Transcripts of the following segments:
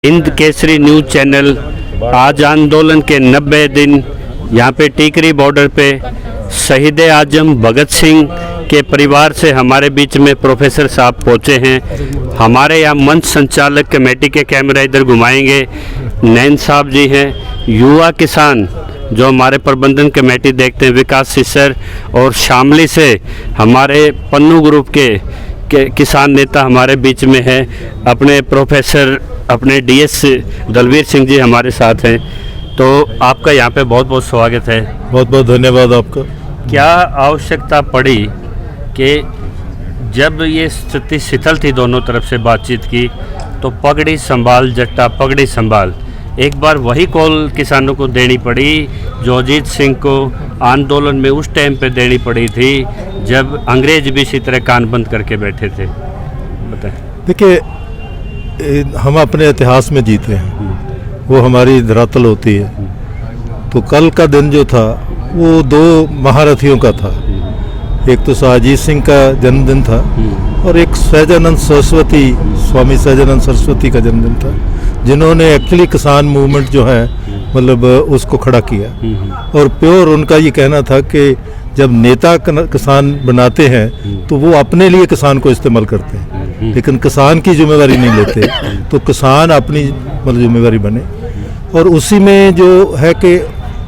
Hind Kesari news channel आज आंदोलन के 90 दिन यहाँ पे टीकरी बॉर्डर पे शहीद आजम भगत सिंह के परिवार से हमारे बीच में प्रोफेसर साहब पहुँचे हैं। हमारे यहाँ मंच संचालक कमेटी के कैमरा इधर घुमाएंगे, नैन साहब जी हैं। युवा किसान जो हमारे प्रबंधन कमेटी देखते हैं विकास सिसर, और शामली से हमारे पन्नू ग्रुप के किसान नेता हमारे बीच में है। अपने प्रोफेसर अपने डीएस दलवीर सिंह जी हमारे साथ हैं। तो आपका यहाँ पे बहुत बहुत स्वागत है। बहुत बहुत धन्यवाद आपका। क्या आवश्यकता पड़ी कि जब ये स्थिति शिथिल थी दोनों तरफ से बातचीत की, तो पगड़ी संभाल जट्टा पगड़ी संभाल, एक बार वही कॉल किसानों को देनी पड़ी जो अजीत सिंह को आंदोलन में उस टाइम पे देनी पड़ी थी जब अंग्रेज भी इसी तरह कान बंद करके बैठे थे? बताएं। देखिए, हम अपने इतिहास में जीते हैं, वो हमारी धरातल होती है। तो कल का दिन जो था वो दो महारथियों का था। एक तो अजीत सिंह का जन्मदिन था और एक सहजानंद सरस्वती, स्वामी सहजानंद सरस्वती का जन्मदिन था, जिन्होंने एक्चुअली किसान मूवमेंट जो है मतलब उसको खड़ा किया। और प्योर उनका ये कहना था कि जब नेता किसान बनाते हैं तो वो अपने लिए किसान को इस्तेमाल करते हैं, लेकिन किसान की जिम्मेवारी नहीं लेते। तो किसान अपनी मतलब जिम्मेवारी बने। और उसी में जो है कि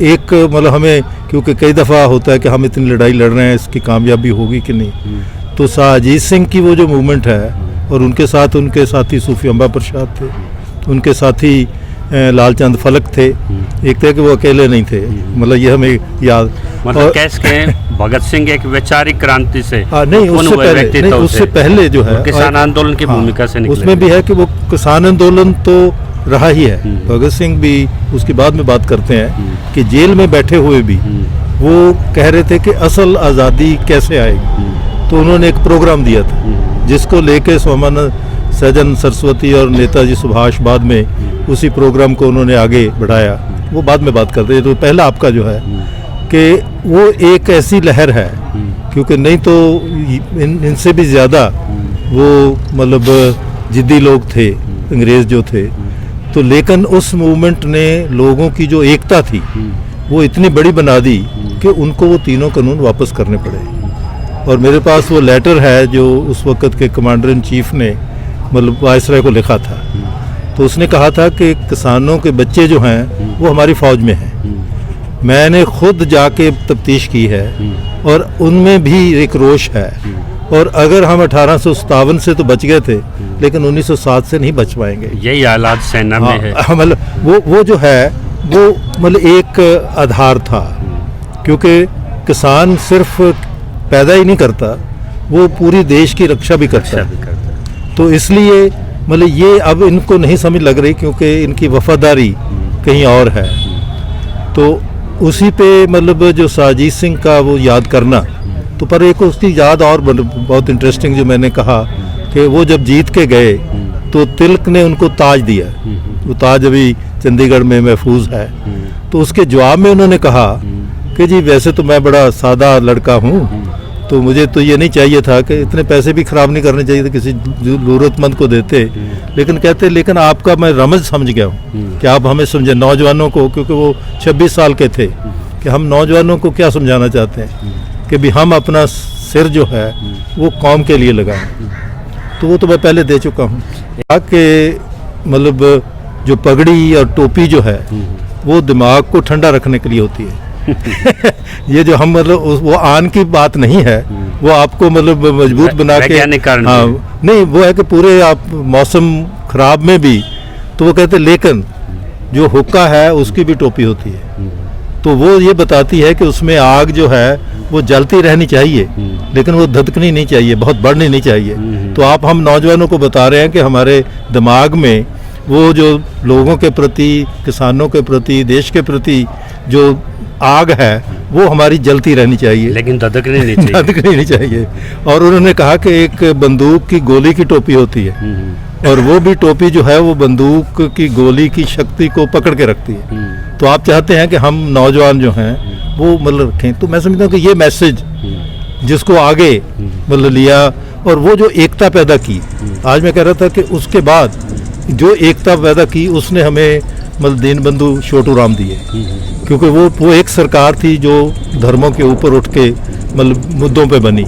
एक मतलब हमें, क्योंकि कई दफ़ा होता है कि हम इतनी लड़ाई लड़ रहे हैं, इसकी कामयाबी होगी कि नहीं। तो अजीत सिंह की वो जो मूवमेंट है, और उनके साथ उनके साथी सूफी अम्बा प्रसाद थे, उनके साथी लालचंद फलक थे। एक तरह के वो अकेले नहीं थे, मतलब ये हमें याद। मतलब कैसे भगत सिंह एक वैचारिक क्रांति से नहीं, उससे पहले जो है किसान आंदोलन की भूमिका से निकले। उसमें भी है कि वो किसान आंदोलन तो रहा ही है। भगत सिंह भी उसकी बाद में बात करते हैं कि जेल में बैठे हुए भी वो कह रहे थे कि असल आज़ादी कैसे आएगी। तो उन्होंने एक प्रोग्राम दिया था जिसको लेके स्वामानंद सहजानंद सरस्वती और नेताजी सुभाष बाद में उसी प्रोग्राम को उन्होंने आगे बढ़ाया। वो बाद में बात करते हैं। तो पहला आपका जो है कि वो एक ऐसी लहर है, क्योंकि नहीं तो इनसे भी ज़्यादा वो मतलब जिद्दी लोग थे अंग्रेज़ जो थे। तो लेकिन उस मूवमेंट ने लोगों की जो एकता थी वो इतनी बड़ी बना दी कि उनको वो तीनों कानून वापस करने पड़े। और मेरे पास वो लेटर है जो उस वक़्त के कमांडर इन चीफ ने मतलब वायसराय को लिखा था। तो उसने कहा था कि किसानों के बच्चे जो हैं वो हमारी फ़ौज में हैं। मैंने खुद जाके तफ्तीश की है और उनमें भी एक रोष है। और अगर हम 1857 से तो बच गए थे, लेकिन 1907 से नहीं बच पाएंगे। यही हालात सेना में है। मतलब वो जो है वो मतलब एक आधार था, क्योंकि किसान सिर्फ पैदा ही नहीं करता, वो पूरी देश की रक्षा भी करता है। तो इसलिए मतलब ये अब इनको नहीं समझ लग रही, क्योंकि इनकी वफादारी कहीं और है। तो उसी पे मतलब जो अजीत सिंह का वो याद करना, तो पर एक उसकी याद और बहुत इंटरेस्टिंग जो मैंने कहा कि वो जब जीत के गए तो तिलक ने उनको ताज दिया। वो ताज अभी चंडीगढ़ में महफूज है। तो उसके जवाब में उन्होंने कहा कि जी वैसे तो मैं बड़ा सादा लड़का हूँ, तो मुझे तो ये नहीं चाहिए था कि इतने पैसे भी ख़राब नहीं करने चाहिए थे, किसी ज़रूरतमंद को देते। लेकिन कहते लेकिन आपका मैं रमज समझ गया हूँ कि आप हमें समझे, नौजवानों को, क्योंकि वो 26 साल के थे, कि हम नौजवानों को क्या समझाना चाहते हैं कि भी हम अपना सिर जो है वो कौम के लिए लगाएं। तो वो तो मैं पहले दे चुका हूँ कि मतलब जो पगड़ी और टोपी जो है वो दिमाग को ठंडा रखने के लिए होती है। ये जो हम मतलब वो आन की बात नहीं है, वो आपको मतलब मजबूत बना के, हाँ नहीं, वो है कि पूरे आप मौसम खराब में भी, तो वो कहते लेकिन जो हुक्का है उसकी भी टोपी होती है। तो वो ये बताती है कि उसमें आग जो है वो जलती रहनी चाहिए, लेकिन वो धधकनी नहीं चाहिए, बहुत बढ़नी नहीं चाहिए। तो आप हम नौजवानों को बता रहे हैं कि हमारे दिमाग में वो जो लोगों के प्रति, किसानों के प्रति, देश के प्रति जो आग है वो हमारी जलती रहनी चाहिए, लेकिन धधकनी नहीं चाहिए। धधकनी नहीं चाहिए। और उन्होंने कहा कि एक बंदूक की गोली की टोपी होती है, और वो भी टोपी जो है वो बंदूक की गोली की शक्ति को पकड़ के रखती है। तो आप चाहते हैं कि हम नौजवान जो हैं वो मतलब रखें। तो मैं समझता हूँ कि ये मैसेज जिसको आगे मतलब लिया, और वो जो एकता पैदा की। आज मैं कह रहा था कि उसके बाद जो एकता पैदा की उसने हमें मतलब दीनबंधु छोटू राम दिए, क्योंकि वो एक सरकार थी जो धर्मों के ऊपर उठ के मतलब मुद्दों पे बनी।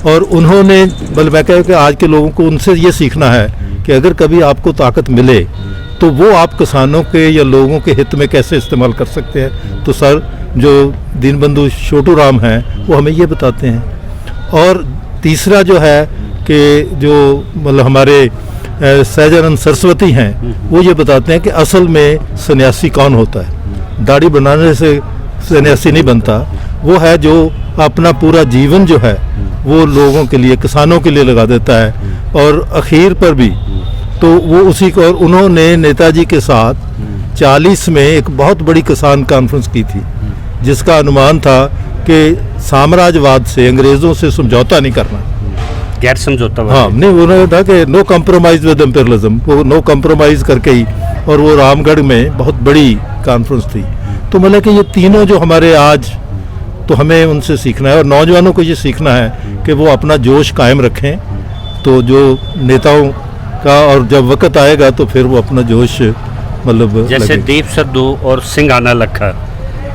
और उन्होंने मतलब मैं कहूँ कि आज के लोगों को उनसे ये सीखना है कि अगर कभी आपको ताकत मिले तो वो आप किसानों के या लोगों के हित में कैसे इस्तेमाल कर सकते हैं। तो सर जो दीनबंधु छोटू राम हैं वो हमें ये बताते हैं। और तीसरा जो है कि जो मतलब हमारे सहजानंद सरस्वती हैं वो ये बताते हैं कि असल में सन्यासी कौन होता है। दाढ़ी बनाने से सन्यासी नहीं बनता, वो है जो अपना पूरा जीवन जो है वो लोगों के लिए, किसानों के लिए लगा देता है। और आखिर पर भी तो वो उसी को, और उन्होंने नेताजी के साथ 40 में एक बहुत बड़ी किसान कॉन्फ्रेंस की थी जिसका अनुमान था कि साम्राज्यवाद से, अंग्रेज़ों से समझौता नहीं करना, गैर समझौता। हाँ नहीं, उन्होंने कहा कि नो कॉम्प्रोमाइज़ विद इम्पीरियलिज्म, वो नो कॉम्प्रोमाइज़ करके ही। और वो रामगढ़ में बहुत बड़ी कॉन्फ्रेंस थी। तो मतलब कि ये तीनों जो हमारे आज, तो हमें उनसे सीखना है और नौजवानों को ये सीखना है कि वो अपना जोश कायम रखें। तो जो नेताओं का, और जब वक्त आएगा तो फिर वो अपना जोश मतलब जैसे दीप सिद्धू और सिंघाना लखा,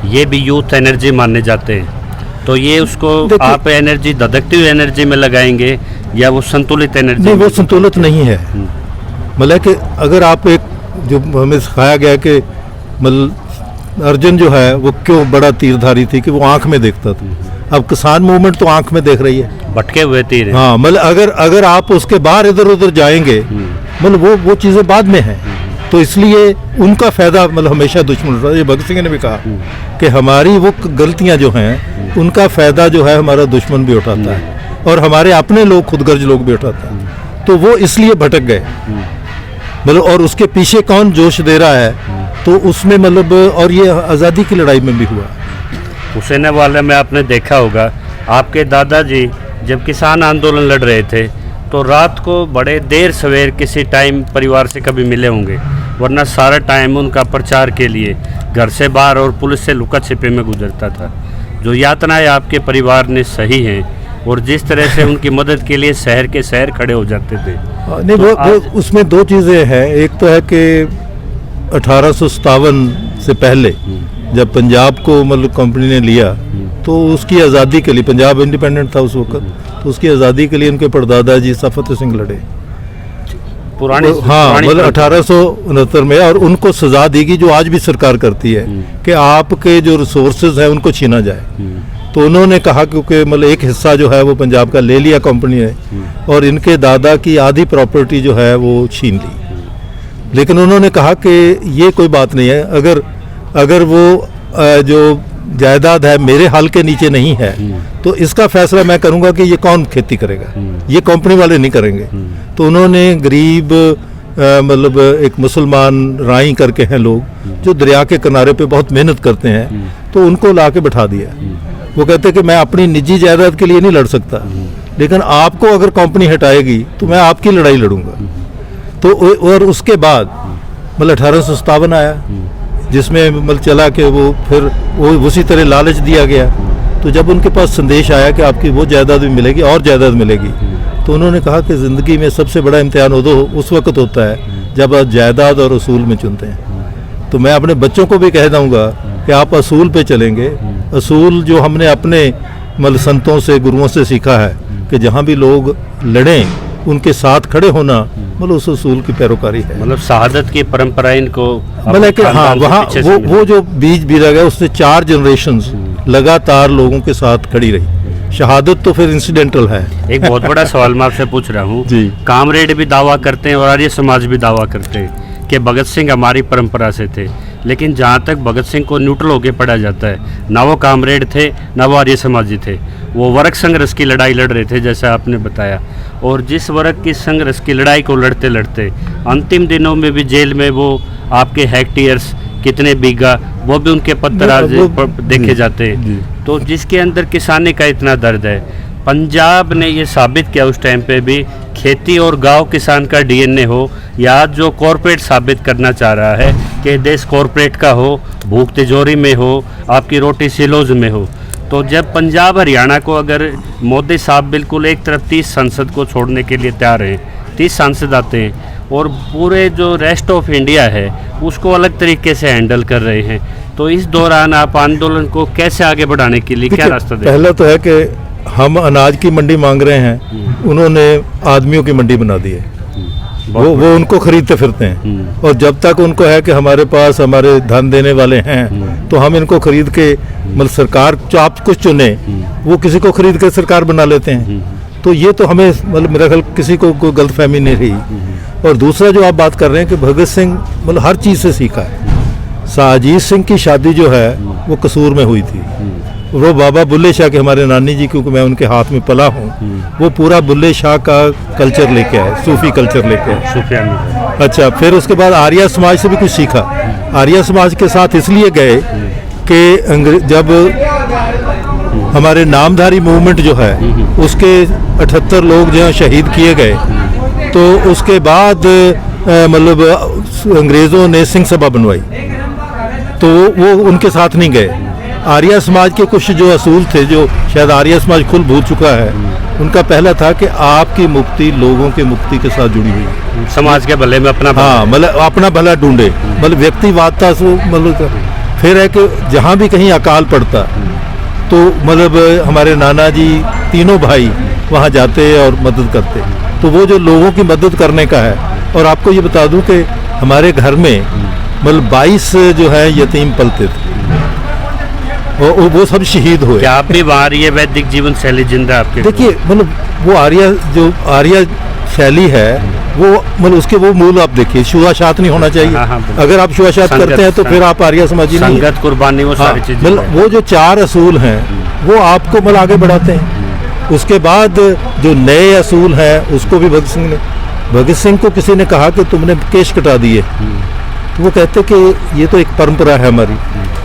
ये भी यूथ एनर्जी माने जाते हैं, तो ये उसको आप एनर्जी धधकती हुई एनर्जी में लगाएंगे या वो संतुलित एनर्जी? नहीं, वो संतुलित नहीं है। मतलब कि अगर आप एक, जो हमें सिखाया गया कि मतलब अर्जुन जो है वो क्यों बड़ा तीरधारी थी कि वो आंख में देखता था। अब किसान मूवमेंट तो आंख में देख रही है, भटके हुए तीर हैं। हाँ, मतलब अगर आप उसके बाहर इधर उधर जाएंगे मतलब वो चीज़ें बाद में हैं। तो इसलिए उनका फ़ायदा मतलब हमेशा दुश्मन उठाता है। ये भगत सिंह ने भी कहा कि हमारी वो गलतियां जो हैं उनका फ़ायदा जो है हमारा दुश्मन भी उठाता है और हमारे अपने लोग, खुदगर्ज लोग भी उठाता है। तो वो इसलिए भटक गए मतलब। और उसके पीछे कौन जोश दे रहा है, तो उसमें मतलब, और ये आज़ादी की लड़ाई में भी हुआ। हुसैन वाले में आपने देखा होगा, आपके दादाजी जब किसान आंदोलन लड़ रहे थे तो रात को बड़े देर सवेर किसी टाइम परिवार से कभी मिले होंगे, वरना सारा टाइम उनका प्रचार के लिए घर से बाहर और पुलिस से लुका छिपे में गुजरता था। जो यातनाएं आपके परिवार ने सही हैं और जिस तरह से उनकी मदद के लिए शहर के शहर खड़े हो जाते थे। नहीं, तो वो उसमें दो चीज़ें हैं। एक तो है कि 1857 से पहले जब पंजाब को मतलब कंपनी ने लिया तो उसकी आज़ादी के लिए, पंजाब इंडिपेंडेंट था उस वक्त, तो उसकी आज़ादी के लिए उनके परदादा जी सफत सिंह लड़े पुरानी, हाँ मतलब 1869 में। और उनको सजा दी गई जो आज भी सरकार करती है कि आपके जो रिसोर्सेज हैं उनको छीना जाए। तो उन्होंने कहा क्योंकि मतलब एक हिस्सा जो है वो पंजाब का ले लिया कंपनी ने और इनके दादा की आधी प्रॉपर्टी जो है वो छीन ली। लेकिन उन्होंने कहा कि ये कोई बात नहीं है, अगर वो जो जायदाद है मेरे हाल के नीचे नहीं है तो इसका फैसला मैं करूंगा कि ये कौन खेती करेगा, ये कंपनी वाले नहीं करेंगे। तो उन्होंने गरीब मतलब एक मुसलमान राई करके हैं लोग जो दरिया के किनारे पे बहुत मेहनत करते हैं, तो उनको ला के बैठा दिया। वो कहते कि मैं अपनी निजी जायदाद के लिए नहीं लड़ सकता, लेकिन आपको अगर कंपनी हटाएगी तो मैं आपकी लड़ाई लड़ूंगा। तो और उसके बाद मतलब 1857 आया जिसमें मतलब चला कि वो फिर वो उसी तरह लालच दिया गया। तो जब उनके पास संदेश आया कि आपकी वो जायदाद भी मिलेगी और जायदाद मिलेगी, तो उन्होंने कहा कि ज़िंदगी में सबसे बड़ा इम्तिहान उस वक्त होता है जब आप जायदाद और असूल में चुनते हैं। तो मैं अपने बच्चों को भी कह दूँगा कि आप असूल पे चलेंगे। असूल जो हमने अपने मतलब संतों से, गुरुओं से सीखा है कि जहाँ भी लोग लड़ें उनके साथ खड़े होना, मतलब उस असूल की पैरोकारी है। मतलब शहादत की परंपरा इनको मतलब कि हाँ, वहाँ वो जो बीज बीजा गया उससे 4 जनरेशंस लगातार लोगों के साथ खड़ी रही। शहादत तो फिर इंसिडेंटल है। एक बहुत बड़ा सवाल मैं आपसे पूछ रहा हूँ जी। कामरेड भी दावा करते हैं और आर्य समाज भी दावा करते हैं कि भगत सिंह हमारी परंपरा से थे, लेकिन जहाँ तक भगत सिंह को न्यूट्रल होकर पढ़ा जाता है, ना वो कामरेड थे ना वो आर्य समाजी थे, वो वर्ग संघर्ष की लड़ाई लड़ रहे थे जैसा आपने बताया। और जिस वर्ग की संघर्ष की लड़ाई को लड़ते लड़ते अंतिम दिनों में भी जेल में वो आपके हेक्टेयर्स कितने बीघा वो भी उनके पत्थर आज देखे जाते हैं। तो जिसके अंदर किसानी का इतना दर्द है, पंजाब ने ये साबित किया उस टाइम पे भी खेती और गांव किसान का डीएनए हो, या जो कॉरपोरेट साबित करना चाह रहा है कि देश कॉरपोरेट का हो, भूख तिजोरी में हो, आपकी रोटी सिलोज में हो। तो जब पंजाब हरियाणा को अगर मोदी साहब बिल्कुल एक तरफ 30 संसद को छोड़ने के लिए तैयार हैं, 30 सांसद आते हैं और पूरे जो रेस्ट ऑफ इंडिया है उसको अलग तरीके से हैंडल कर रहे हैं। तो इस दौरान आप आंदोलन को कैसे आगे बढ़ाने के लिए क्या रास्ता दें? पहला तो है कि हम अनाज की मंडी मांग रहे हैं, उन्होंने आदमियों की मंडी बना दी है। वो उनको खरीदते फिरते हैं, और जब तक उनको है कि हमारे पास हमारे धन देने वाले हैं तो हम इनको खरीद के, मतलब सरकार आप कुछ चुने, वो किसी को खरीद के सरकार बना लेते हैं। तो ये तो हमें, मतलब मेरा ख्याल किसी को कोई गलतफहमी नहीं रही। और दूसरा जो आप बात कर रहे हैं कि भगत सिंह मतलब हर चीज़ से सीखा है। साजिद सिंह की शादी जो है वो कसूर में हुई थी। वो बाबा बुल्ले शाह के, हमारे नानी जी, क्योंकि मैं उनके हाथ में पला हूँ, वो पूरा बुल्ले शाह का कल्चर लेके आए, सूफी कल्चर लेके आए। सुफियानी। अच्छा, फिर उसके बाद आर्या समाज से भी कुछ सीखा। आर्या समाज के साथ इसलिए गए कि जब हमारे नामधारी मूवमेंट जो है उसके 78 लोग जो शहीद किए गए, तो उसके बाद मतलब अंग्रेज़ों ने सिंह सभा बनवाई, तो वो उनके साथ नहीं गए। आर्या समाज के कुछ जो असूल थे, जो शायद आर्या समाज खुद भूल चुका है, उनका पहला था कि आपकी मुक्ति लोगों की मुक्ति के साथ जुड़ी हुई है। समाज के भले में अपना हाँ, मतलब अपना भला ढूंढे, मतलब व्यक्तिवादता से, मतलब फिर है कि जहाँ भी कहीं अकाल पड़ता तो मतलब हमारे नाना जी तीनों भाई वहाँ जाते और मदद करते। तो वो जो लोगों की मदद करने का है। और आपको ये बता दूं कि हमारे घर में मतलब 22 जो है यतीम पलते थे, वो सब शहीद हुए। क्या आप भी वहाँ ये वैदिक जीवन शैली जिंदा आपके? देखिए, मतलब वो आर्य शैली है, वो मतलब उसके वो मूल आप देखिए, छुआछूत नहीं होना चाहिए। हाँ, अगर आप छुआछूत करते हैं तो फिर आप आर्य समाजी नहीं। संगत, कुर्बानी, वो सारी चीजें, मतलब वो जो 4 असूल हैं वो आपको मतलब आगे बढ़ाते हैं। उसके बाद जो नए असूल हैं उसको भी भगत सिंह को किसी ने कहा कि तुमने केश कटा दिए, तो वो कहते कि ये तो एक परंपरा है हमारी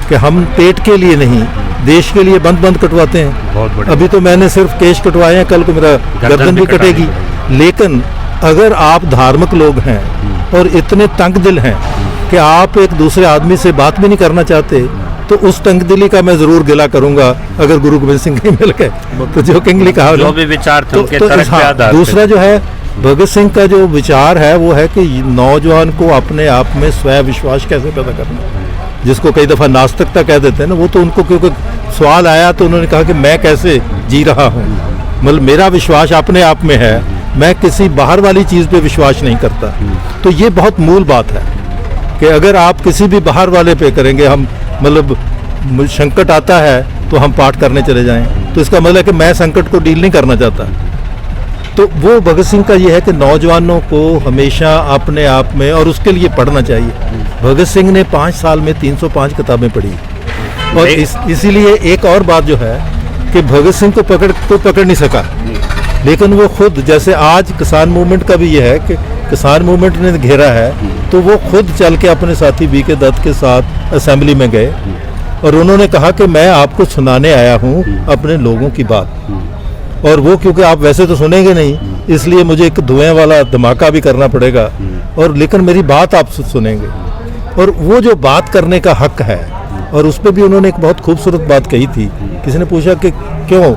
कि हम पेट के लिए नहीं, देश के लिए बंद कटवाते हैं। बहुत बढ़िया। अभी तो मैंने सिर्फ केश कटवाए हैं, कल को मेरा गर्दन भी कटेगी। लेकिन अगर आप धार्मिक लोग हैं और इतने तंग दिल हैं कि आप एक दूसरे आदमी से बात भी नहीं करना चाहते, तो उस तंगदिली का मैं जरूर गिला करूंगा अगर गुरु गोबिंद सिंह के मिल गए। तो जो किंगली कहा, जो भी विचार थे उनके तरफ पे आधार पे। दूसरा जो है भगत सिंह का जो विचार है वो है कि नौजवान को अपने आप में स्वयं विश्वास कैसे पैदा करना, जिसको कई दफ़ा नास्तिकता कह देते हैं ना, वो तो उनको क्योंकि सवाल आया तो उन्होंने कहा कि मैं कैसे जी रहा हूँ, मतलब मेरा विश्वास अपने आप में है, मैं किसी बाहर वाली चीज़ पे विश्वास नहीं करता। तो ये बहुत मूल बात है कि अगर आप किसी भी बाहर वाले पे करेंगे, हम मतलब संकट आता है तो हम पाठ करने चले जाएं, तो इसका मतलब है कि मैं संकट को डील नहीं करना चाहता। तो वो भगत सिंह का ये है कि नौजवानों को हमेशा अपने आप में, और उसके लिए पढ़ना चाहिए। भगत सिंह ने 5 साल में 305 किताबें पढ़ी, और इसीलिए एक और बात जो है कि भगत सिंह को पकड़ नहीं सका, लेकिन वो खुद, जैसे आज किसान मूवमेंट का भी ये है कि किसान मूवमेंट ने घेरा है, तो वो खुद चल के अपने साथी बीके दत्त के साथ असेंबली में गए और उन्होंने कहा कि मैं आपको सुनाने आया हूँ अपने लोगों की बात, और वो क्योंकि आप वैसे तो सुनेंगे नहीं, इसलिए मुझे एक धुएं वाला धमाका भी करना पड़ेगा, और लेकिन मेरी बात आप सुनेंगे। और वो जो बात करने का हक है, और उस पर भी उन्होंने एक बहुत खूबसूरत बात कही थी। किसी ने पूछा कि क्यों,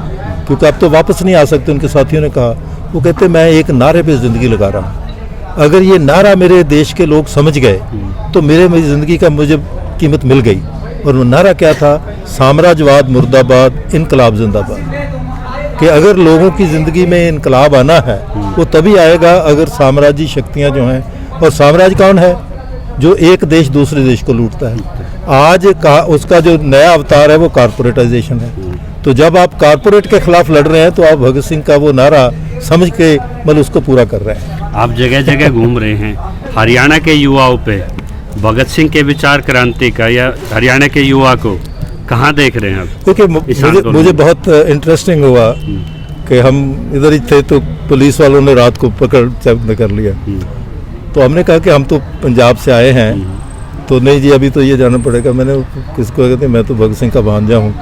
क्योंकि आप तो वापस नहीं आ सकते, उनके साथियों ने कहा। वो कहते मैं एक नारे पे ज़िंदगी लगा रहा हूँ, अगर ये नारा मेरे देश के लोग समझ गए तो मेरी ज़िंदगी का मुझे कीमत मिल गई। और वो नारा क्या था? साम्राज्यवाद मुर्दाबाद, इनकलाब जिंदाबाद। कि अगर लोगों की ज़िंदगी में इनकलाब आना है वो तभी आएगा अगर साम्राज्य शक्तियाँ जो हैं, और साम्राज्य कौन है? जो एक देश दूसरे देश को लूटता है। आज का उसका जो नया अवतार है वो कारपोरेटाइजेशन है। तो जब आप कारपोरेट के खिलाफ लड़ रहे हैं तो आप भगत सिंह का वो नारा समझ के मतलब उसको पूरा कर रहे हैं। आप जगह जगह घूम रहे हैं, हरियाणा के युवाओं पे भगत सिंह के विचार क्रांति का, या हरियाणा के युवा को कहाँ देख रहे हैं आप? देखिए, मुझे बहुत इंटरेस्टिंग हुआ कि हम इधर ही थे तो पुलिस वालों ने रात को पकड़ कर लिया, तो हमने कहा कि हम तो पंजाब से आए हैं, तो नहीं जी अभी तो ये जाना पड़ेगा। मैंने किसको कहते मैं तो भगत सिंह का भांजा हूँ,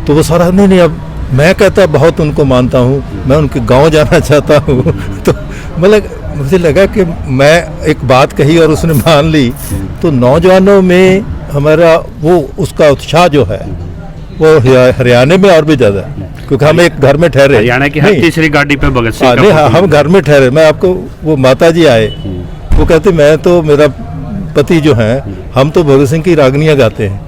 तो वो सारा नहीं अब मैं कहता बहुत उनको मानता हूँ, मैं उनके गांव जाना चाहता हूँ। तो मतलब मुझे लगा कि मैं एक बात कही और उसने मान ली, तो नौजवानों में हमारा वो उसका उत्साह जो है वो हरियाणा में और भी ज़्यादा, क्योंकि हम एक घर में ठहरे। हरियाणा की हर तीसरी गाड़ी पे भगत सिंह नहीं, हम घर में ठहरे। मैं आपको, वो माता जी आए वो कहते मैं तो, मेरा पति जो है, हम तो भगत सिंह की रागनियाँ गाते हैं।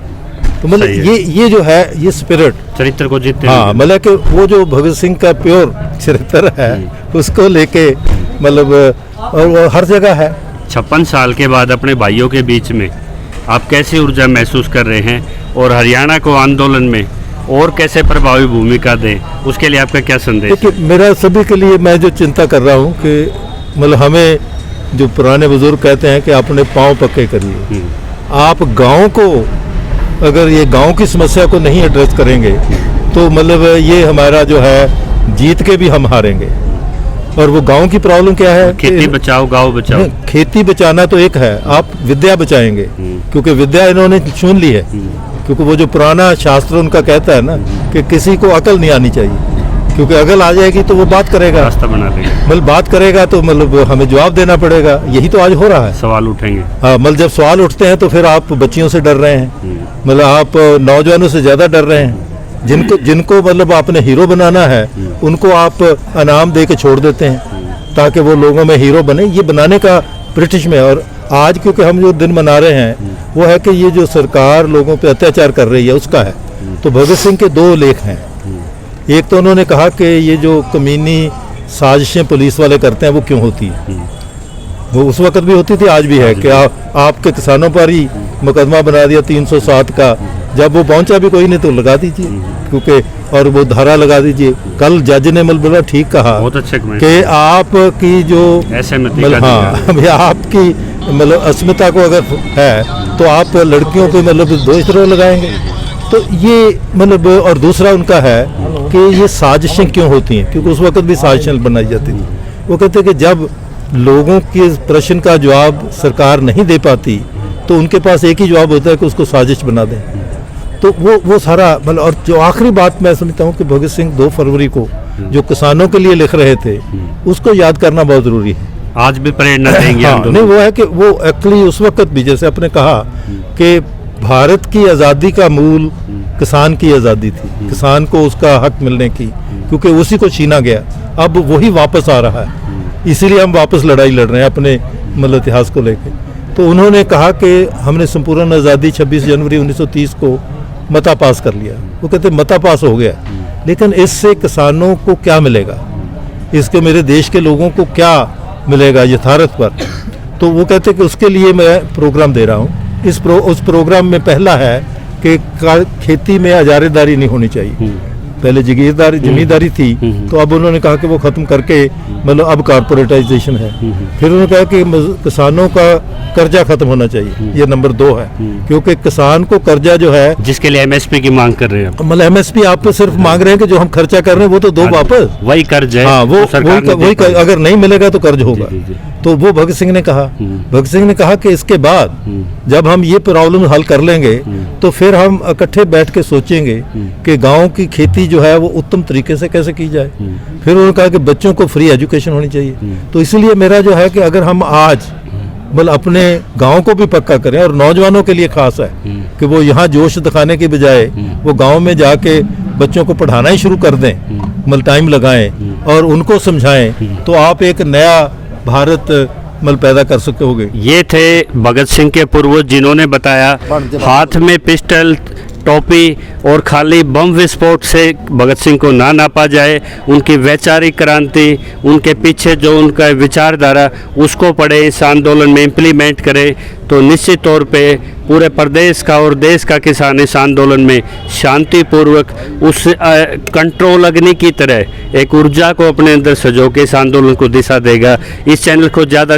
तो मतलब सही है। ये जो है, ये स्पिरिट, चरित्र को जीतते हाँ, हुए। मतलब कि वो जो भगत सिंह का प्योर चरित्र है उसको लेके मतलब, और वो हर जगह है। 56 साल के बाद अपने भाइयों के बीच में आप कैसी ऊर्जा महसूस कर रहे हैं, और हरियाणा को आंदोलन में और कैसे प्रभावी भूमिका दें, उसके लिए आपका क्या संदेश है? देखिए, मेरा सभी के लिए, मैं जो चिंता कर रहा हूँ कि मतलब हमें, जो पुराने बुजुर्ग कहते हैं कि अपने पाँव पक्के करिए। आप गांव को, अगर ये गांव की समस्या को नहीं एड्रेस करेंगे तो मतलब ये हमारा जो है, जीत के भी हम हारेंगे। और वो गांव की प्रॉब्लम क्या है? खेती बचाओ गाँव बचाओ। नहीं, खेती बचाना तो एक है, आप विद्या बचाएंगे, क्योंकि विद्या इन्होंने छीन ली है। क्योंकि वो जो पुराना शास्त्र उनका कहता है ना कि किसी को अकल नहीं आनी चाहिए, क्योंकि अकल आ जाएगी तो वो बात करेगा, रास्ता बना देंगे, मतलब बात करेगा तो मतलब हमें जवाब देना पड़ेगा। यही तो आज हो रहा है। सवाल उठेंगे। हाँ, मतलब जब सवाल उठते हैं तो फिर आप बच्चियों से डर रहे हैं, मतलब आप नौजवानों से ज़्यादा डर रहे हैं। जिनको मतलब आपने हीरो बनाना है, उनको आप इनाम दे के छोड़ देते हैं ताकि वो लोगों में हीरो बने। ये बनाने का ब्रिटिश में, और आज क्योंकि हम जो दिन मना रहे हैं वो है कि ये जो सरकार लोगों पे अत्याचार कर रही है उसका है। तो भगत सिंह के 2 लेख हैं। एक तो उन्होंने कहा कि ये जो कमीनी साजिशें पुलिस वाले करते हैं वो क्यों होती है, वो उस वक्त भी होती थी, आज भी है कि आपके किसानों पर ही मुकदमा बना दिया 307 का, जब वो पहुंचा भी कोई नहीं तो लगा दीजिए, क्योंकि और वो धारा लगा दीजिए। कल जज ने मतलब ठीक कहा बहुत अच्छे कमेंट कि आपकी जो असहमति मतलब, का हाँ, अभी आपकी मतलब अस्मिता को अगर है तो आप लड़कियों पे मतलब दोषारोप लगाएंगे। तो ये मतलब, और दूसरा उनका है कि ये साजिशें क्यों होती हैं, क्योंकि उस वक्त भी साजिशें बनाई जाती थी। वो कहते हैं कि जब लोगों के प्रश्न का जवाब सरकार नहीं दे पाती तो उनके पास एक ही जवाब होता है कि उसको साजिश बना दें। तो वो सारा मतलब, और जो आखिरी बात मैं समझता हूँ कि भगत सिंह 2 फरवरी को जो किसानों के लिए लिख रहे थे उसको याद करना बहुत ज़रूरी है। आज भी प्रेरणा देंगे हाँ, आंदोलन। नहीं, वो है कि वो एक्चुअली उस वक्त भी, जैसे आपने कहा कि भारत की आज़ादी का मूल किसान की आज़ादी थी, किसान को उसका हक मिलने की, क्योंकि उसी को छीना गया। अब वही वापस आ रहा है, इसीलिए हम वापस लड़ाई लड़ रहे हैं अपने मतलब इतिहास को लेकर। तो उन्होंने कहा कि हमने संपूर्ण आज़ादी 26 जनवरी 1930 को मता पास कर लिया। वो कहते मता पास हो गया, लेकिन इससे किसानों को क्या मिलेगा, इसके मेरे देश के लोगों को क्या मिलेगा यथार्थ पर। तो वो कहते कि उसके लिए मैं प्रोग्राम दे रहा हूँ। उस प्रोग्राम में पहला है कि खेती में अजारेदारी नहीं होनी चाहिए। पहले जगीरदारी जमींदारी थी, तो अब उन्होंने कहा कि वो खत्म करके मतलब अब कारपोरेटाइजेशन है। फिर उन्होंने कहा कि किसानों का कर्जा खत्म होना चाहिए, ये नंबर 2 है, क्योंकि किसान को कर्जा जो है, जिसके लिए एमएसपी की मांग कर रहे हैं, मतलब एमएसपी आप तो सिर्फ मांग रहे हैं कि जो हम खर्चा कर रहे हैं वो तो दो वापस, वही कर्ज है। हाँ, वो तो सरकार ने वही देखा है। अगर नहीं मिलेगा तो कर्ज होगा। जी, जी, जी। तो वो भगत सिंह ने कहा, भगत सिंह ने कहा कि इसके बाद जब हम ये प्रॉब्लम हल कर लेंगे तो फिर हम इकट्ठे बैठ के सोचेंगे कि गांव की खेती जो है वो उत्तम तरीके से कैसे की जाए। फिर उन्होंने कहा कि बच्चों को फ्री एजुकेशन होनी चाहिए। तो इसलिए मेरा जो है कि अगर हम आज मतलब अपने गांव को भी पक्का करें, और नौजवानों के लिए खास है कि वो यहाँ जोश दिखाने के बजाय वो गांव में जाके बच्चों को पढ़ाना ही शुरू कर दें, मतलब टाइम लगाएं और उनको समझाएं, तो आप एक नया भारत मतलब पैदा कर सकोगे। ये थे भगत सिंह के पूर्वज, जिन्होंने बताया हाथ में पिस्टल, टोपी और खाली बम विस्फोट से भगत सिंह को ना नापा जाए। उनकी वैचारिक क्रांति, उनके पीछे जो उनका विचारधारा, उसको पढ़े, इस आंदोलन में इम्प्लीमेंट करे, तो निश्चित तौर पे पूरे प्रदेश का और देश का किसान इस आंदोलन में शांतिपूर्वक उस कंट्रोल अग्नि की तरह एक ऊर्जा को अपने अंदर सजो के इस आंदोलन को दिशा देगा। इस चैनल को ज़्यादा